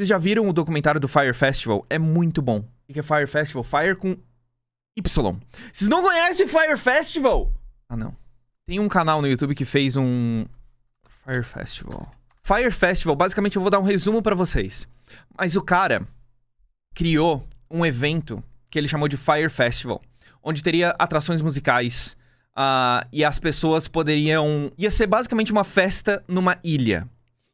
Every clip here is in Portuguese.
Vocês já viram o documentário do Fyre Festival? É muito bom. O que é Fyre Festival? Fyre com Y. Vocês não conhecem Fyre Festival? Ah, não. Tem um canal no YouTube que fez um... Fyre Festival. Fyre Festival, basicamente eu vou dar um resumo pra vocês. Mas o cara criou um evento que ele chamou de Fyre Festival, onde teria atrações musicais e as pessoas poderiam... Ia ser basicamente uma festa numa ilha.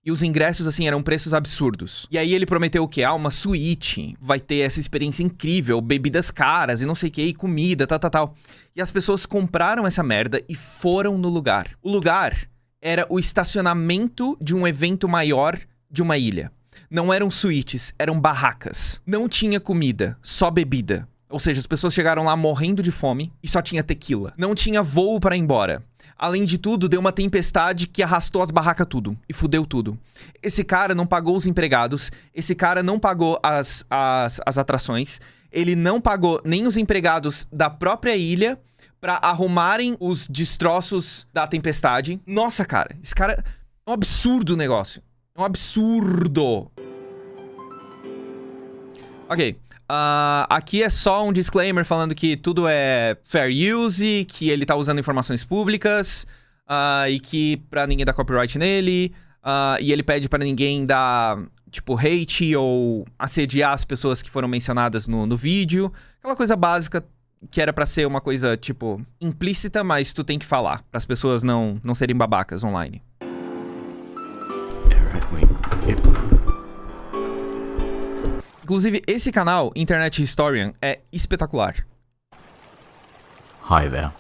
E os ingressos, assim, eram preços absurdos. E aí ele prometeu o quê? Ah, uma suíte, vai ter essa experiência incrível, bebidas caras e não sei o que, e comida, tal. E as pessoas compraram essa merda e foram no lugar. O lugar era o estacionamento de um evento maior de uma ilha. Não eram suítes, eram barracas. Não tinha comida, só bebida. Ou seja, as pessoas chegaram lá morrendo de fome e só tinha tequila. Não tinha voo para ir embora. Além de tudo, deu uma tempestade que arrastou as barracas tudo e fudeu tudo. Esse cara não pagou os empregados, esse cara não pagou as atrações, ele não pagou nem os empregados da própria ilha pra arrumarem os destroços da tempestade. Nossa, cara, esse cara... É um absurdo o negócio. É um absurdo. Ok. Aqui é só um disclaimer falando que tudo é fair use, que ele tá usando informações públicas, e que pra ninguém dar copyright nele, e ele pede pra ninguém dar, tipo, hate ou assediar as pessoas que foram mencionadas no vídeo. Aquela coisa básica que era pra ser uma coisa, tipo, implícita, mas tu tem que falar, para as pessoas não serem babacas online. Inclusive, esse canal, Internet Historian, é espetacular. Hi there.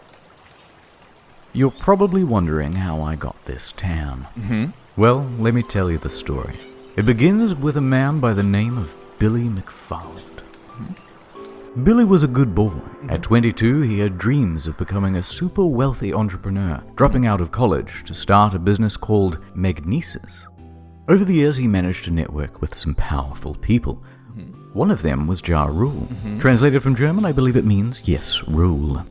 You're probably wondering how I got this tan. Well, let me tell you the story. It begins with a man by the name of Billy McFarland. Billy was a good boy. At 22, he had dreams of becoming a super wealthy entrepreneur, dropping out of college to start a business called Magnesis. Over the years, he managed to network with some powerful people. One of them was Ja Rule. Translated from German, I believe it means, yes, rule.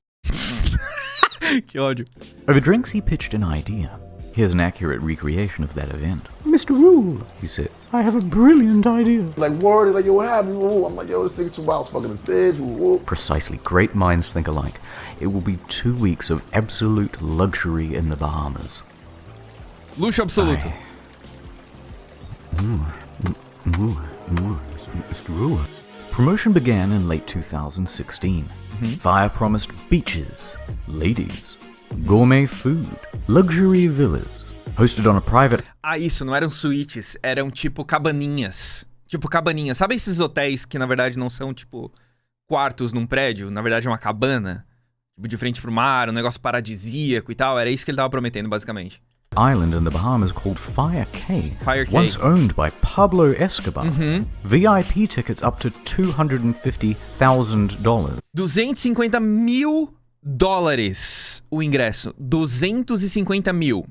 Que ódio. Over drinks, he pitched an idea. Here's an accurate recreation of that event. Mr. Rule, he says, I have a brilliant idea. Like, word, like, yo, what happened? I'm like, yo, this nigga 2 hours fucking his bitch. Precisely. Great minds think alike. It will be 2 weeks of absolute luxury in the Bahamas. Luxo absoluto. Mr. Rule. Promotion began in late 2016. Fyre promised beaches, ladies, gourmet food, luxury villas, hosted on a private... Ah, isso, não eram suítes, eram tipo cabaninhas. Tipo cabaninhas. Sabe esses hotéis que na verdade não são tipo quartos num prédio? Na verdade é uma cabana, tipo de frente pro mar, um negócio paradisíaco e tal. Era isso que ele tava prometendo, basicamente. Island in the Bahamas called Fyre Cay, Once owned by Pablo Escobar. VIP tickets up to $250,000. $250 mil o ingresso. 250 mil.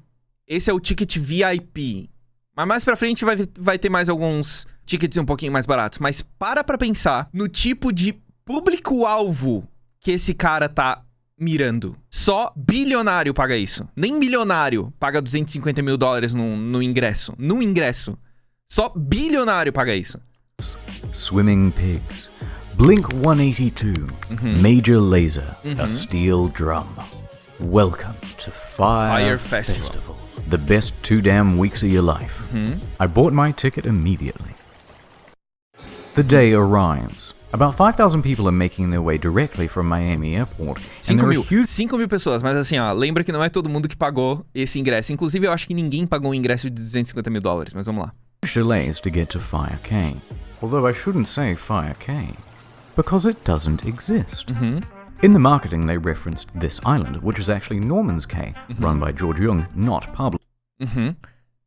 Esse é o ticket VIP. Mas mais pra frente vai ter mais alguns tickets um pouquinho mais baratos. Mas para pensar no tipo de público-alvo que esse cara tá mirando. Só bilionário paga isso. Nem milionário paga $250 mil no ingresso. No ingresso. Só bilionário paga isso. Swimming pigs. Blink 182. Major laser. A steel drum. Welcome to Fyre Festival. The best 2 damn weeks of your life. I bought my ticket immediately. The day arrives. About 5,000 people are making their way directly from Miami Airport. 5 mil pessoas, mas assim, ó, lembra que não é todo mundo que pagou esse ingresso. Inclusive, eu acho que ninguém pagou um ingresso de $250 mil, mas vamos lá. Delays to get to Fyre Cay. Although I shouldn't say Fyre Cay, because it doesn't exist. In the marketing, they referenced this island, which is actually Norman's Cay, run by George Jung, not Pablo.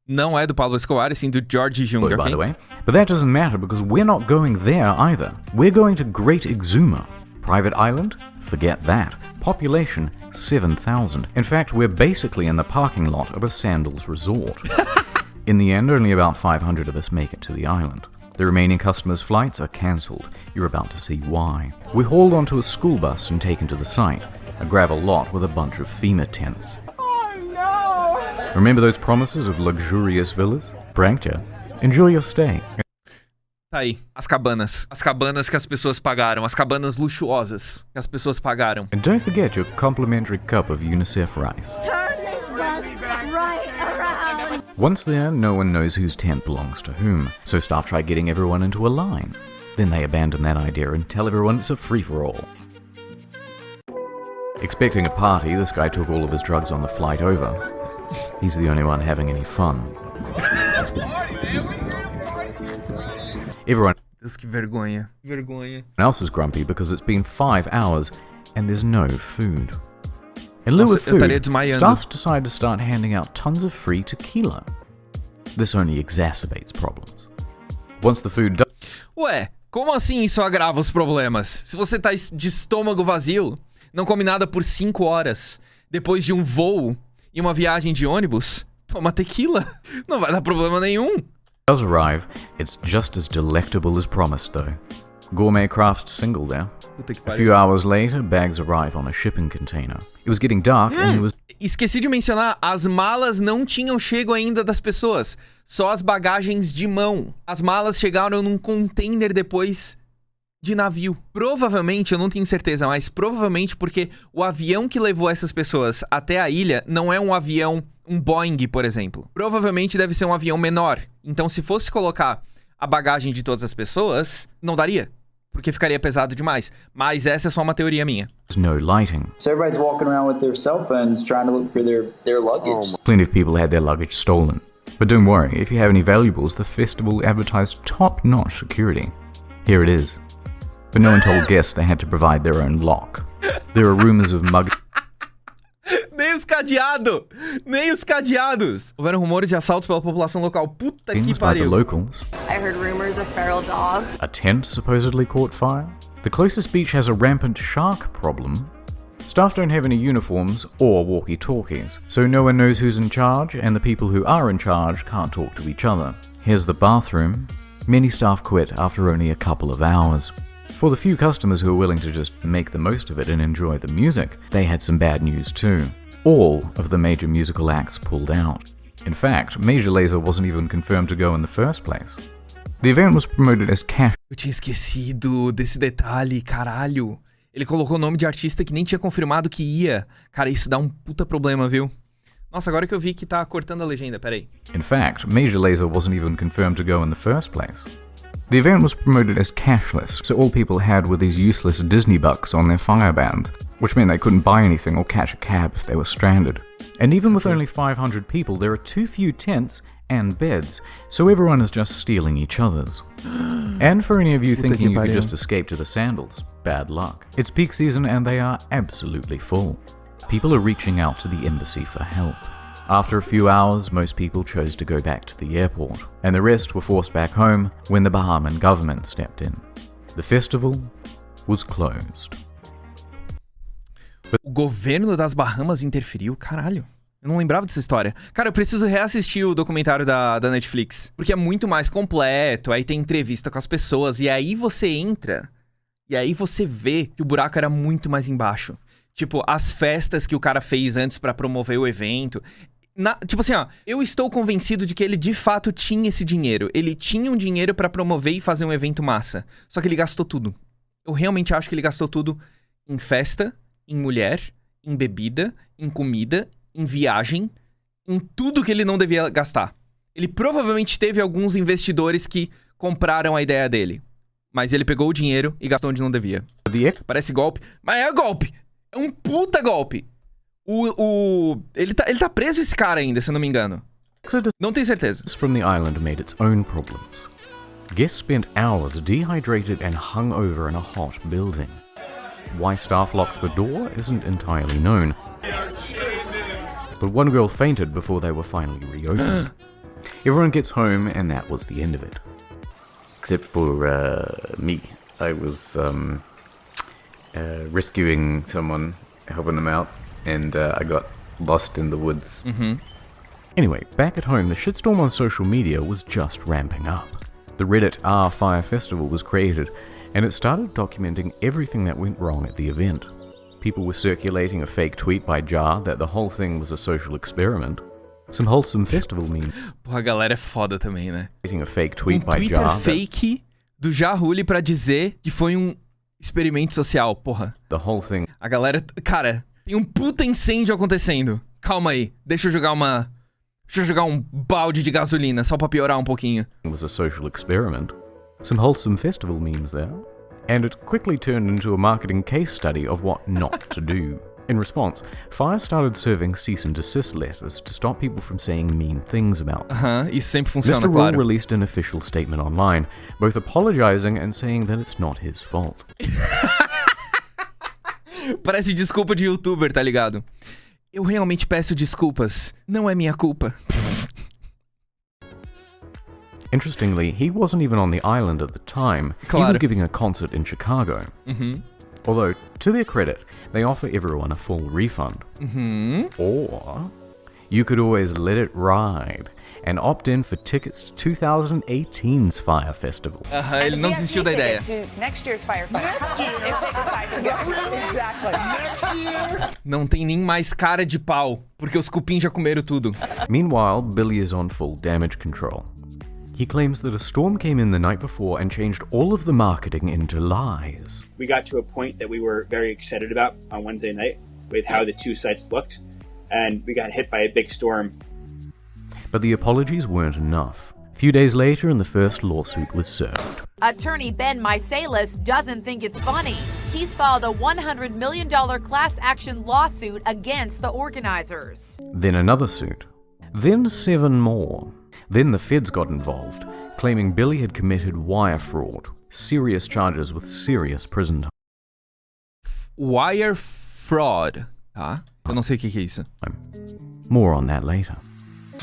Não é do Pablo Escobar, e sim do George Jung, okay? By the way. But that doesn't matter because we're not going there either. We're going to Great Exuma. Private island? Forget that. Population? 7,000. In fact, we're basically in the parking lot of a sandals resort. In the end, only about 500 of us make it to the island. The remaining customers' flights are cancelled. You're about to see why. We're hauled onto a school bus and taken to the site, a gravel lot with a bunch of FEMA tents. Remember those promises of luxurious villas? Pranked ya. Enjoy your stay. Tá aí, as cabanas. As cabanas que as pessoas pagaram. As cabanas luxuosas que as pessoas pagaram. And don't forget your complimentary cup of UNICEF rice. Turn this bus right around. Once there, no one knows whose tent belongs to whom, so staff try getting everyone into a line. Then they abandon that idea and tell everyone it's a free-for-all. Expecting a party, this guy took all of his drugs on the flight over. He's the only one having any fun. Everyone Deus, que vergonha. Que vergonha. else is grumpy because it's been 5 hours and there's no food. In lieu Nossa, of eu estaria food, desmaiando. staff decide to start handing out tons of free tequila. This only exacerbates problems. Once the food Ué, como assim isso agrava os problemas? Se você tá de estômago vazio, não come nada por 5 horas, depois de um voo e uma viagem de ônibus, toma tequila. Não vai dar problema nenhum. does arrive, it's just as delectable as promised though. Gourmet craft single there. Puta que A pariu. few hours later, bags arrive on a shipping container. It was getting dark and there was Esqueci de mencionar, as malas não tinham chego ainda das pessoas. Só as bagagens de mão. As malas chegaram num container depois de navio. Provavelmente, eu não tenho certeza, mas provavelmente porque o avião que levou essas pessoas até a ilha não é um avião, um Boeing, por exemplo. Provavelmente deve ser um avião menor. Então, se fosse colocar a bagagem de todas as pessoas, não daria. Porque ficaria pesado demais. Mas essa é só uma teoria minha. no lighting. So everybody's walking around with their cell phones trying to look for their luggage. Plenty of people had their luggage stolen. But don't worry, if you have any valuables, the festival advertised top-notch security. Here it is. But no one told guests they had to provide their own lock. There are rumors of Nem os cadeados! Nem os cadeados! Houveram rumores de assaltos pela população local. Puta que muggings by the pariu. locals. I heard rumors of feral dogs. A tent supposedly caught fire. The closest beach has a rampant shark problem. Staff don't have any uniforms or walkie-talkies, so no one knows who's in charge, and the people who are in charge can't talk to each other. Here's the bathroom. Many staff quit after only a couple of hours. For the few customers who were willing to just make the most of it and enjoy the music, they had some bad news too. All of the major musical acts pulled out. In fact, Major Lazer wasn't even confirmed to go in the first place. The event was promoted as cash. Eu tinha esquecido desse detalhe, caralho. Ele colocou o nome de artista que nem tinha confirmado que ia. Cara, isso dá um puta problema, viu? Nossa, agora que eu vi que tá cortando a legenda, peraí. In fact, Major Lazer wasn't even confirmed to go in the first place. The event was promoted as cashless, so all people had were these useless Disney bucks on their Fyre band, which meant they couldn't buy anything or catch a cab if they were stranded. And even with only 500 people, there are too few tents and beds, so everyone is just stealing each other's. And for any of you thinking you could just escape to the sandals, bad luck. It's peak season and they are absolutely full. People are reaching out to the embassy for help. After a few hours, most people chose to go back to the airport, and the rest were forced back home when the Bahamian government stepped in. The festival was closed. O governo das Bahamas interferiu? Caralho. Eu não lembrava dessa história. Cara, eu preciso reassistir o documentário da Netflix. Porque é muito mais completo, aí tem entrevista com as pessoas, e aí você entra, e aí você vê que o buraco era muito mais embaixo. Tipo, as festas que o cara fez antes pra promover o evento. Tipo assim, ó, eu estou convencido de que ele de fato tinha esse dinheiro. Ele tinha um dinheiro pra promover e fazer um evento massa. Só que ele gastou tudo. Eu realmente acho que ele gastou tudo em festa, em mulher, em bebida, em comida, em viagem, em tudo que ele não devia gastar. Ele provavelmente teve alguns investidores que compraram a ideia dele. Mas ele pegou o dinheiro e gastou onde não devia. Parece golpe, mas é golpe. É um puta golpe. Ele tá preso, esse cara ainda, se eu não me engano. Não tenho certeza. From the island made its own problems. Guests spent hours dehydrated and hung over in a hot building. Why staff locked the door isn't entirely known. But one girl fainted before they were finally reopened. Everyone gets home and that was the end of it. Except for me. I was rescuing someone, helping them out, and I got lost in the woods. Anyway, back at home, the shitstorm on social media was just ramping up. The Reddit Fyre Festival was created, and it started documenting everything that went wrong at the event. People were circulating a fake tweet by Jar that the whole thing was a social experiment. Some wholesome festival memes. Porra, a galera é foda também, né? A fake tweet by Twitter Jar fake do Ja Rule pra dizer que foi um experimento social, porra. The whole thing A galera... Cara, tem um puta incêndio acontecendo. Calma aí, deixa eu jogar um balde de gasolina, só pra piorar um pouquinho. was a social experiment. Some wholesome festival memes there. And it quickly turned into a marketing case study of what not to do. In response, Fyre started serving cease and desist letters to stop people from saying mean things about them. Isso sempre funciona, Mr. Rule claro. released an official statement online, both apologizing and saying that it's not his fault. Parece desculpa de youtuber, tá ligado? Eu realmente peço desculpas. Não é minha culpa. Interestingly, he wasn't even on the island at the time. He Claro. was giving a concert in Chicago. Although, to their credit, they offer everyone a full refund. Or, you could always let it ride and opt in for tickets to 2018's Fyre Festival. Ele não desistiu da ideia. Next year's Fyre Festival. If they decide to go. Não tem nem mais cara de pau, porque os cupins já comeram tudo. Meanwhile, Billy is on full damage control. He claims that a storm came in the night before and changed all of the marketing into lies. We got to a point that we were very excited about on Wednesday night with how the two sites looked, and we got hit by a big storm. But the apologies weren't enough. A few days later, and the first lawsuit was served. Attorney Ben Misalis doesn't think it's funny. He's filed a $100 million class action lawsuit against the organizers. Then another suit. Then 7 more. Then the feds got involved, claiming Billy had committed wire fraud. Serious charges with serious prison time. Wire fraud, tá? Eu não sei o que é isso. More on that later.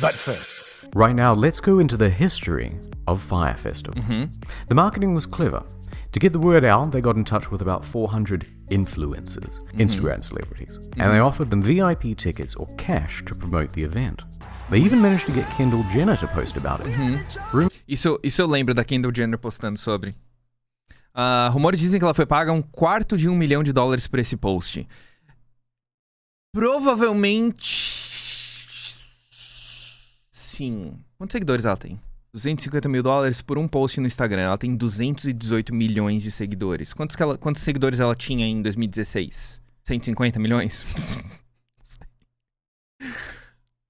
But first, Right now, let's go into the history of Fyre Festival. The marketing was clever. To get the word out, they got in touch with about 400 influencers, Instagram celebrities, and they offered them VIP tickets or cash to promote the event. They even managed to get Kendall Jenner to post about it. Isso eu lembro da Kendall Jenner postando sobre. Rumores dizem que ela foi paga $250 milhão por esse post. Provavelmente... Sim. Quantos seguidores ela tem? $250 mil por um post no Instagram. Ela tem 218 milhões de seguidores. Quantos seguidores ela tinha em 2016? 150 milhões?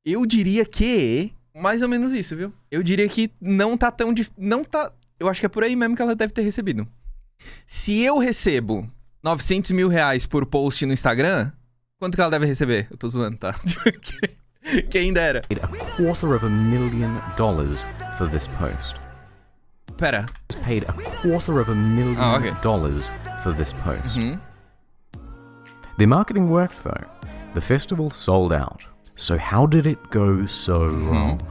Eu diria que... mais ou menos isso, viu? Eu diria que não tá tão... Eu acho que é por aí mesmo que ela deve ter recebido. Se eu recebo $900 mil por post no Instagram, quanto que ela deve receber? Eu tô zoando, tá? Quem dera. $250,000 for this post. Pera. Paid $250,000 for this post. Their marketing worked though. The festival sold out. So how did it go so wrong?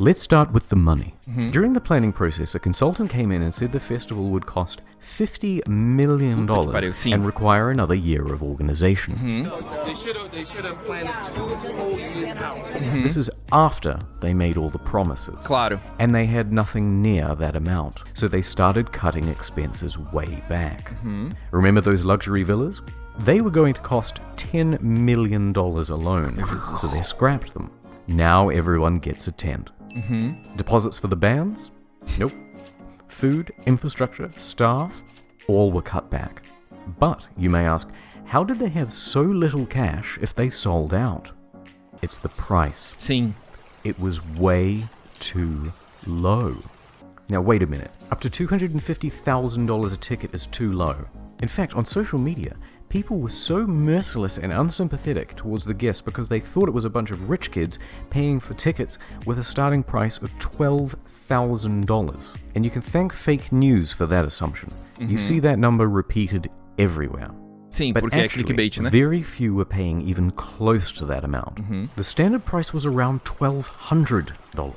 Let's start with the money. During the planning process, a consultant came in and said the festival would cost $50 million and require another year of organization. They should have planned this 2 whole years out. This is after they made all the promises. Claro. And they had nothing near that amount. So they started cutting expenses way back. Remember those luxury villas? They were going to cost $10 million alone. So they scrapped them. Now everyone gets a tent. Deposits for the bands? Nope. Food, infrastructure, staff, all were cut back. But, you may ask, how did they have so little cash if they sold out? It's the price. Sim. It was way too low. Now wait a minute. Up to $250,000 a ticket is too low. In fact, on social media, people were so merciless and unsympathetic towards the guests because they thought it was a bunch of rich kids paying for tickets with a starting price of $12,000. And you can thank fake news for that assumption. You see that number repeated everywhere. Sim, But porque é actually, clickbait, né? very few were paying even close to that amount. The standard price was around $1,200. O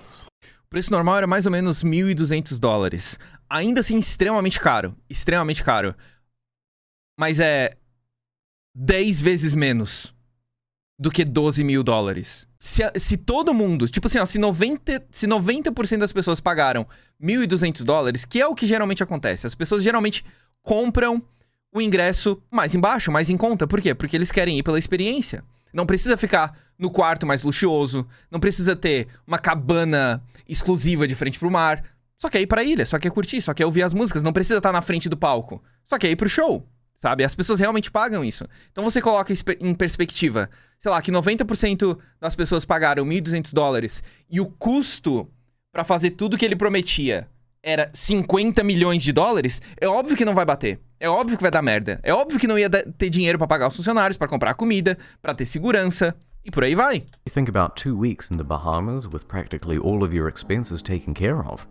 preço normal era mais ou menos $1.200. Ainda assim, extremamente caro. Extremamente caro. Mas é 10 vezes menos do que $12 mil. Se todo mundo... Tipo assim, ó, se 90% das pessoas pagaram $1.200, que é o que geralmente acontece. As pessoas geralmente compram o ingresso mais embaixo, mais em conta. Por quê? Porque eles querem ir pela experiência. Não precisa ficar no quarto mais luxuoso. Não precisa ter uma cabana exclusiva de frente pro mar. Só quer ir pra ilha, só quer curtir, só quer ouvir as músicas, não precisa estar na frente do palco. Só quer ir pro show, sabe? As pessoas realmente pagam isso. Então você coloca em perspectiva, sei lá, que 90% das pessoas pagaram $1.200 e o custo pra fazer tudo que ele prometia era 50 milhões de dólares, é óbvio que não vai bater. É óbvio que vai dar merda. É óbvio que não ia ter dinheiro pra pagar os funcionários, pra comprar comida, pra ter segurança, e por aí vai. You think about 2 weeks in the Bahamas with practically all of your expenses taken care of.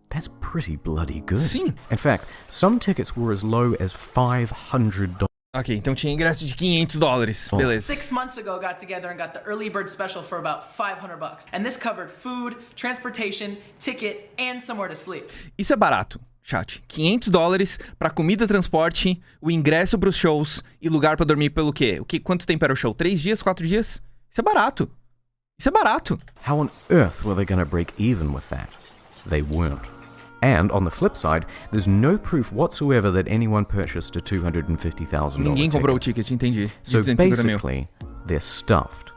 That's pretty bloody good. Sim. In fact, some tickets were as low as $500. Ok, então tinha ingresso de $500. Beleza. 6 months ago, got together and got the early bird special for about $500. And this covered food, transportation, ticket, and somewhere to sleep. Isso é barato, chat. $500 pra comida, transporte, o ingresso pros shows e lugar pra dormir pelo quê? Quanto tempo era o show? 3 dias, 4 dias? Isso é barato. Isso é barato. How on earth were they gonna break even with that? They weren't. And, on the flip side, there's no proof whatsoever that anyone purchased a $250,000 Ninguém comprou o ticket. ticket, entendi. De So 250 mil. basically, they're stuffed.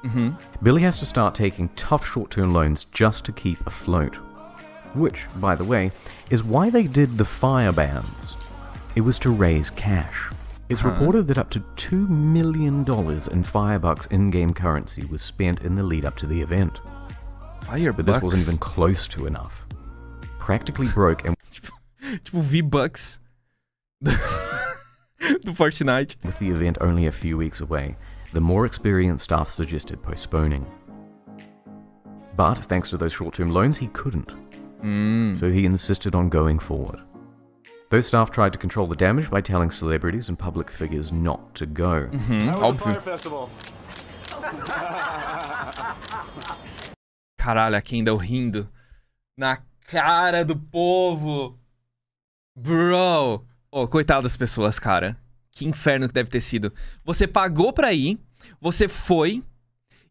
Billy has to start taking tough short-term loans just to keep afloat. Which, by the way, is why they did the Fyre bans. It was to raise cash. It's reported that up to $2 million in Firebucks in-game currency was spent in the lead-up to the event. Firebucks? But this wasn't even close to enough. Practically broke and tipo V-Bucks do Fortnite. with the event only a few weeks away, the more experienced staff suggested postponing. But thanks to those short-term loans, he couldn't. So he insisted on going forward. Those staff tried to control the damage by telling celebrities and public figures not to go. Óbvio. Caralho, a Kendall rindo na cara do povo. Bro. Oh, coitado das pessoas, cara. Que inferno que deve ter sido. Você pagou pra ir, você foi,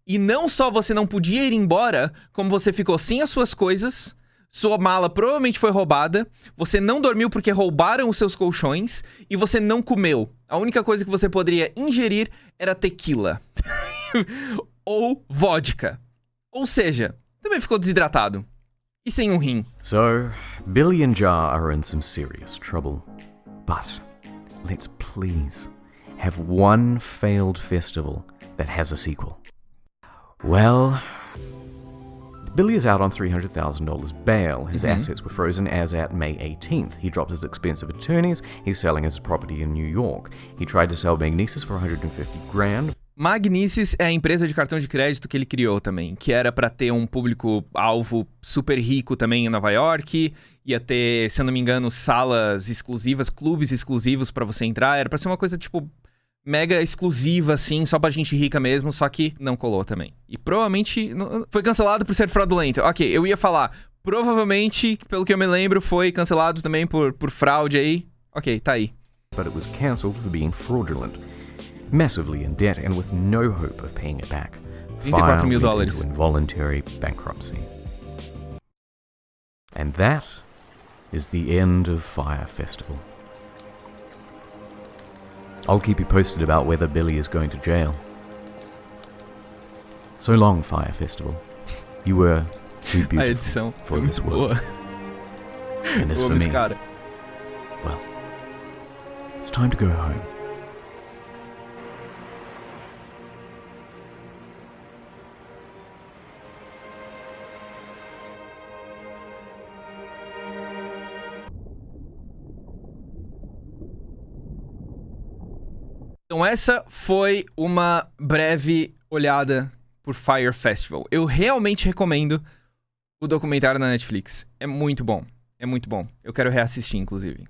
e não só você não podia ir embora, como você ficou sem as suas coisas, sua mala provavelmente foi roubada, você não dormiu porque roubaram os seus colchões, e você não comeu. A única coisa que você poderia ingerir era tequila. Ou vodka. Ou seja, também ficou desidratado. E sem um rim. So, Billy and Jar are in some serious trouble. But, let's please have one failed festival that has a sequel. Well, Billy is out on $300,000 bail. His assets were frozen as at May 18th. He dropped his expensive attorneys. He's selling his property in New York. He tried to sell Magnesis for $150,000. Magnesis é a empresa de cartão de crédito que ele criou também, que era pra ter um público-alvo super rico também em Nova York, ia ter, se eu não me engano, salas exclusivas, clubes exclusivos pra você entrar, era pra ser uma coisa, tipo, mega exclusiva, assim, só pra gente rica mesmo, só que não colou também. E provavelmente foi cancelado por ser fraudulento. Ok, eu ia falar, provavelmente, pelo que eu me lembro, foi cancelado também por fraude aí. Ok, tá aí. But it was cancelled for being fraudulent. Massively in debt and with no hope of paying it back. Fyre went into involuntary bankruptcy. And that is the end of Fyre Festival. I'll keep you posted about whether Billy is going to jail. So long, Fyre Festival. You were too beautiful for this world. And as for me, well, it's time to go home. Então essa foi uma breve olhada por Fyre Festival. Eu realmente recomendo o documentário na Netflix. É muito bom. É muito bom. Eu quero reassistir, inclusive.